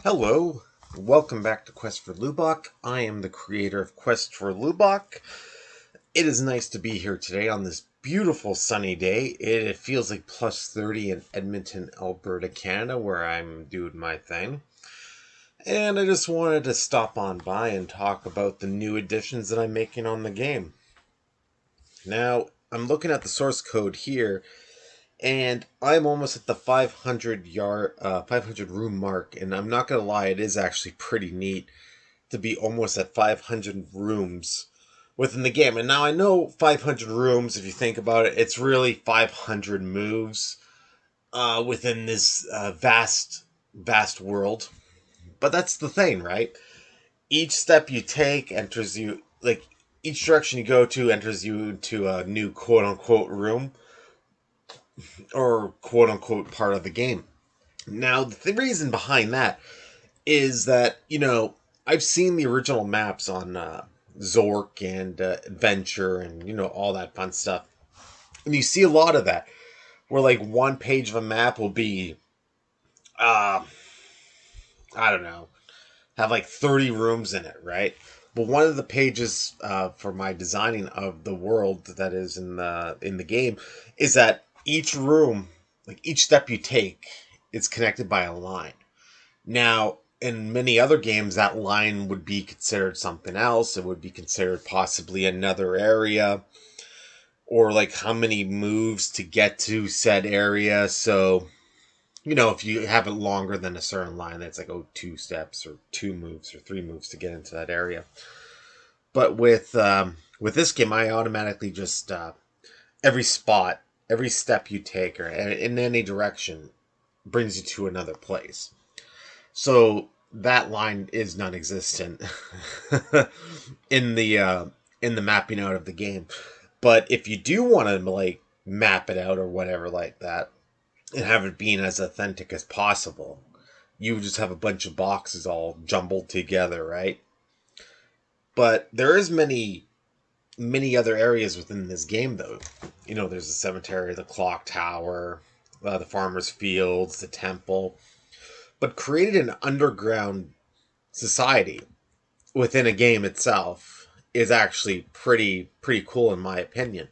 Hello, welcome back to Quest for Lubok. I am the creator of Quest for Lubok. It is nice to be here today on this beautiful sunny day. It feels like plus 30 in Edmonton, Alberta, Canada, where I'm doing my thing. And I just wanted to stop on by and talk about the new additions that I'm making on the game. Now, I'm looking at the source code here, and I'm almost at the 500 room mark, and I'm not gonna lie, it is actually pretty neat to be almost at 500 rooms within the game. And now I know 500 rooms, if you think about it, it's really 500 moves within this vast world. But that's the thing, right? Each step you take enters you, like, each direction you go to enters you into a new quote unquote room or quote unquote part of the game. Now, the reason behind that is that, I've seen the original maps on Zork and Adventure and, all that fun stuff. And you see a lot of that, where like one page of a map will be, uh, I don't know, have like 30 rooms in it, right? But one of the pages for my designing of the world that is in the game is that each room, like each step you take, is connected by a line. Now, in many other games, that line would be considered something else. It would be considered possibly another area, or like how many moves to get to said area. So, if you have it longer than a certain line, that's like, 2 steps or 2 moves or 3 moves to get into that area. But with this game, I automatically just every spot, every step you take, or in any direction, brings you to another place. So that line is non-existent in the uh, in the mapping out of the game. But if you do want to like map it out or whatever like that, and have it being as authentic as possible, you just have a bunch of boxes all jumbled together, right? But there is many other areas within this game, though. There's the cemetery, the clock tower, the farmers' fields, the temple, but created an underground society within a game itself is actually pretty cool in my opinion.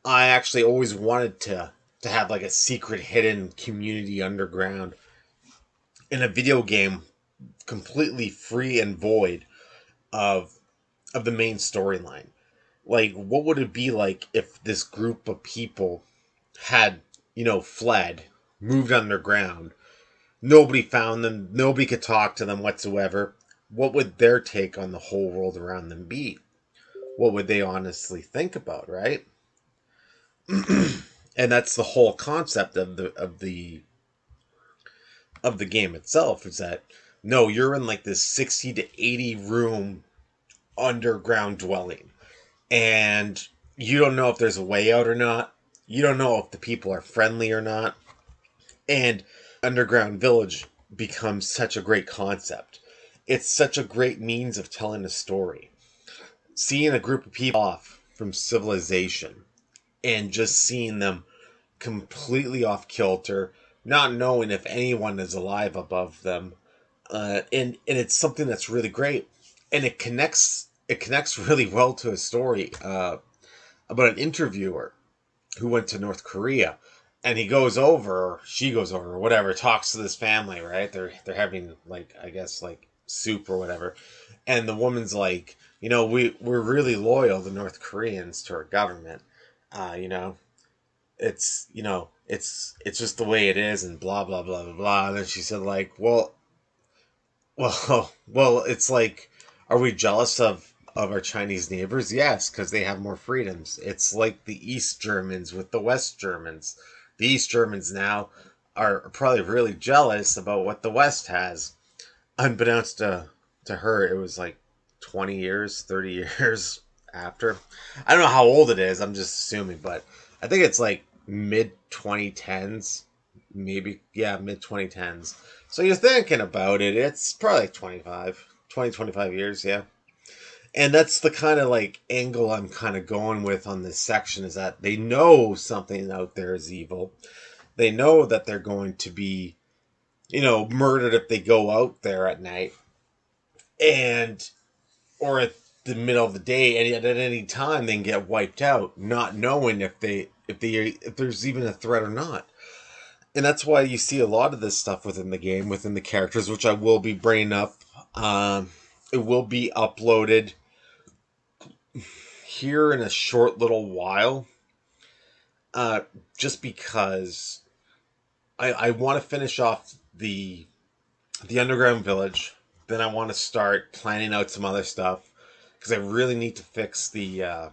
I actually always wanted to have like a secret hidden community underground in a video game, completely free and void of of the main storyline. Like, what would it be like if this group of people had, fled, moved underground, nobody found them, nobody could talk to them whatsoever? What would their take on the whole world around them be? What would they honestly think about, right? And that's the whole concept of the game itself, is that no, you're in like this 60 to 80 room underground dwelling, and you don't know if there's a way out or not. You don't know if the people are friendly or not. And underground village becomes such a great concept. It's such a great means of telling a story. Seeing a group of people off from civilization and just seeing them completely off kilter, not knowing if anyone is alive above them, and it's something that's really great, and it connects really well to a story about an interviewer who went to North Korea, and he goes over, or she goes over, or whatever, talks to this family, right? They're having like, I guess, like soup or whatever, and the woman's like, we're really loyal, the North Koreans, to our government. You know, it's just the way it is, and blah blah blah blah blah. And then she said like, well, it's like, are we jealous of our Chinese neighbors? Yes, because they have more freedoms. It's like the East Germans with the West Germans. The East Germans now are probably really jealous about what the West has. Unbeknownst to her, it was like 20 years, 30 years after. I don't know how old it is. I'm just assuming, but I think it's like mid 2010s, maybe, yeah, mid 2010s. So you're thinking about it, it's probably like 25 years, yeah. And that's the kind of like angle I'm kind of going with on this section, is that they know something out there is evil. They know that they're going to be murdered if they go out there at night, and or at the middle of the day, and at any time they can get wiped out, not knowing if there's even a threat or not. And that's why you see a lot of this stuff within the game, within the characters, which I will be bringing up. It will be uploaded here in a short little while, uh, just because I want to finish off the underground village. Then I want to start planning out some other stuff because I really need to fix the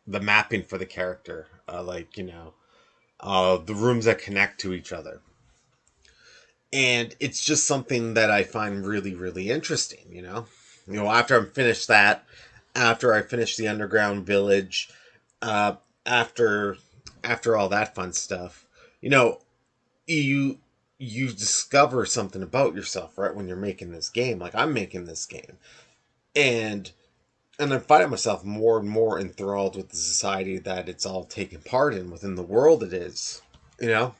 mapping for the character, the rooms that connect to each other. And it's just something that I find really, really interesting. After I'm finished that, after I finish the underground village, uh, after after all that fun stuff, you know, you you discover something about yourself, right? When you're making this game, like I'm making this game, and I'm finding myself more and more enthralled with the society that it's all taking part in within the world it is, you know.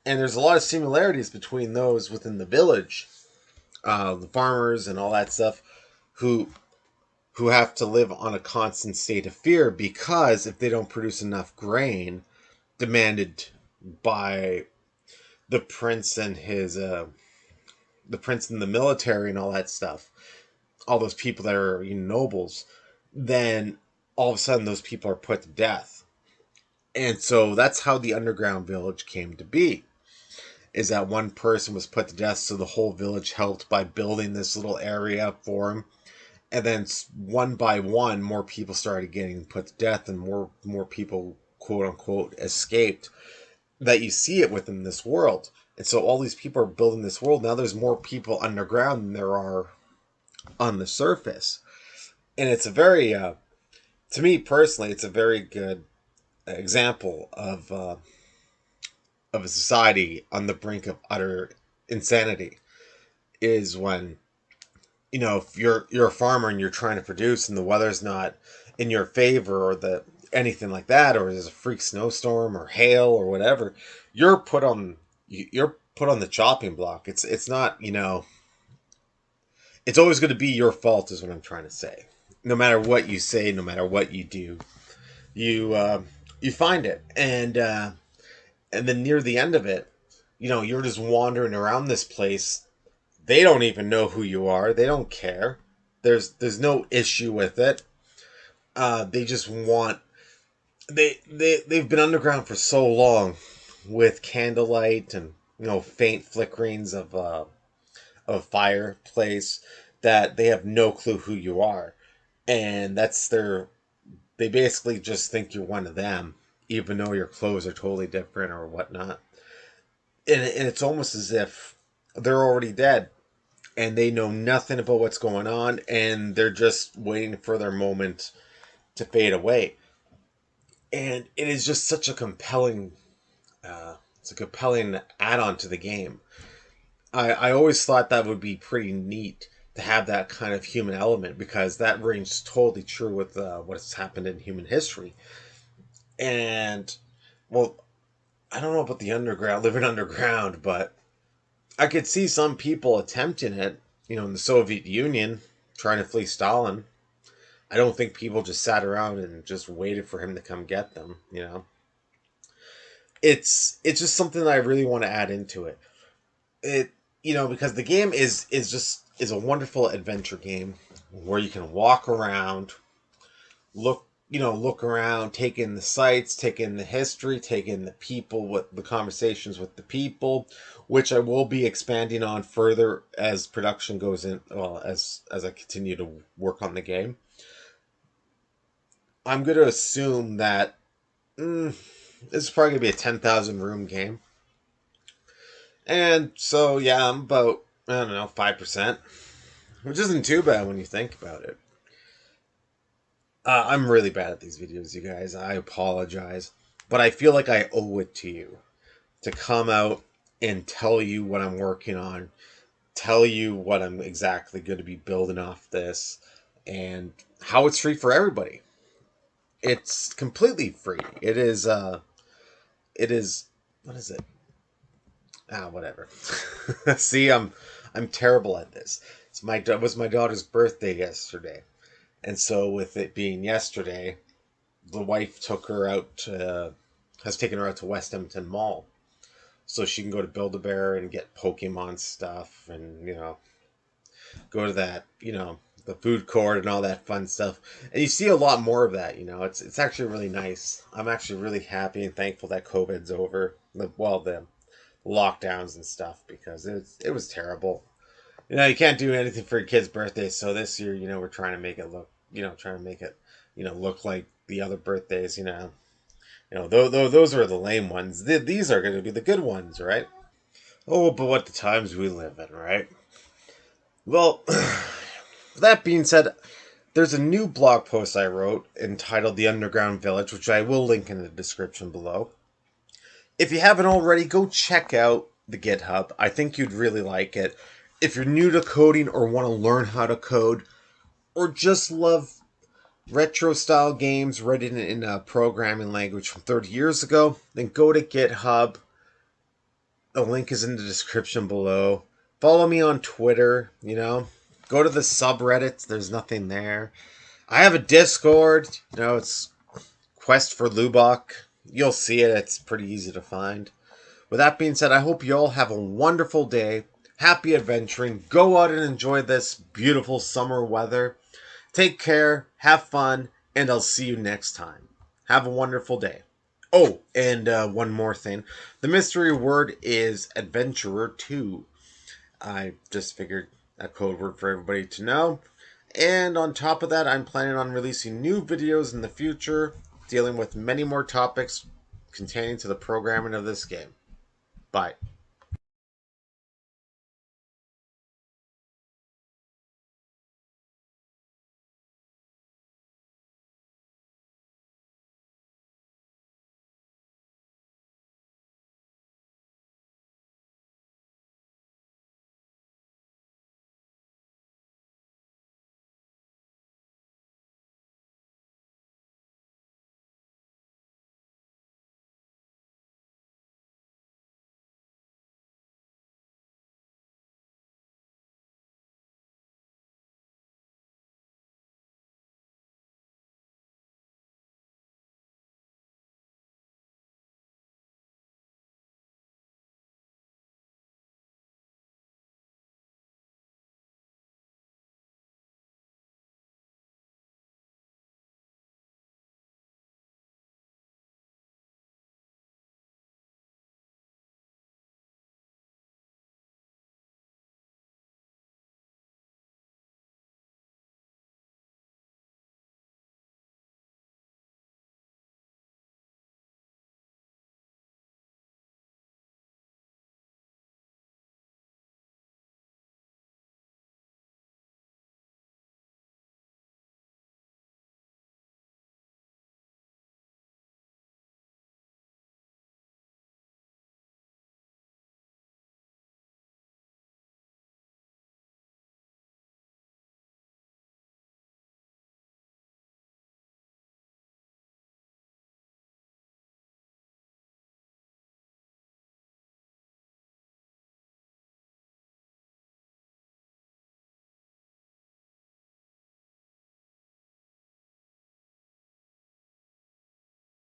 And there's a lot of similarities between those within the village, the farmers and all that stuff, who have to live on a constant state of fear because if they don't produce enough grain demanded by the prince and the prince and the military and all that stuff, all those people that are nobles, then all of a sudden those people are put to death. And so that's how the underground village came to be. Is that one person was put to death, so the whole village helped by building this little area for him. And then one by one, more people started getting put to death, and more people, quote unquote, escaped. That you see it within this world, and so all these people are building this world. Now there's more people underground than there are on the surface, and it's a very, to me personally, it's a very good example of a society on the brink of utter insanity. Is when if you're a farmer and you're trying to produce and the weather's not in your favor or the anything like that, or there's a freak snowstorm or hail or whatever, you're put on you're put on the chopping block. It's not, it's always going to be your fault is what I'm trying to say. No matter what you say, no matter what you do, you you find it. And then near the end of it, you're just wandering around this place. They don't even know who you are. They don't care. There's no issue with it. They just want they've been underground for so long with candlelight and faint flickerings of a fireplace that they have no clue who you are, and they basically just think you're one of them, even though your clothes are totally different or whatnot. And it's almost as if they're already dead and they know nothing about what's going on, and they're just waiting for their moment to fade away. And it is just such a compelling, it's a compelling add-on to the game. I always thought that would be pretty neat to have that kind of human element, because that rings totally true with what's happened in human history. And well, I don't know about the underground, living underground, but I could see some people attempting it. In the Soviet Union, trying to flee Stalin. I don't think people just sat around and just waited for him to come get them. It's just something that I really want to add into it. Because the game is a wonderful adventure game where you can walk around, look around, take in the sights, take in the history, take in the people, with the conversations with the people, which I will be expanding on further as production goes in. Well, as I continue to work on the game, I'm going to assume that this is probably going to be a 10,000 room game. And so, yeah, I'm about, I don't know, 5%, which isn't too bad when you think about it. I'm really bad at these videos, you guys. I apologize. But I feel like I owe it to you to come out and tell you what I'm working on, tell you what I'm exactly going to be building off this, and how it's free for everybody. It's completely free. It is, what is it? Whatever. See, I'm terrible at this. It was my daughter's birthday yesterday, and so with it being yesterday, the wife took her out to, has taken her out to West Edmonton Mall, so she can go to Build a Bear and get Pokemon stuff, and go to that the food court and all that fun stuff. And you see a lot more of that. It's actually really nice. I'm actually really happy and thankful that COVID's over. The lockdowns and stuff, because it was terrible. You can't do anything for your kid's birthday. So this year, we're trying to make it look, trying to make it, look like the other birthdays. Those were the lame ones. These are going to be the good ones, right? Oh, but what the times we live in, right? Well, that being said, there's a new blog post I wrote entitled "The Underground Village," which I will link in the description below. If you haven't already, go check out the GitHub. I think you'd really like it. If you're new to coding or want to learn how to code, or just love retro style games written in a programming language from 30 years ago, then go to GitHub. The link is in the description below. Follow me on Twitter, Go to the subreddits, there's nothing there. I have a Discord, it's Quest for Lubach. You'll see it, it's pretty easy to find. With that being said, I hope you all have a wonderful day. Happy adventuring. Go out and enjoy this beautiful summer weather. Take care, have fun, and I'll see you next time. Have a wonderful day. Oh, and one more thing. The mystery word is Adventurer 2. I just figured a code word for everybody to know. And on top of that, I'm planning on releasing new videos in the future, dealing with many more topics containing to the programming of this game. Bye.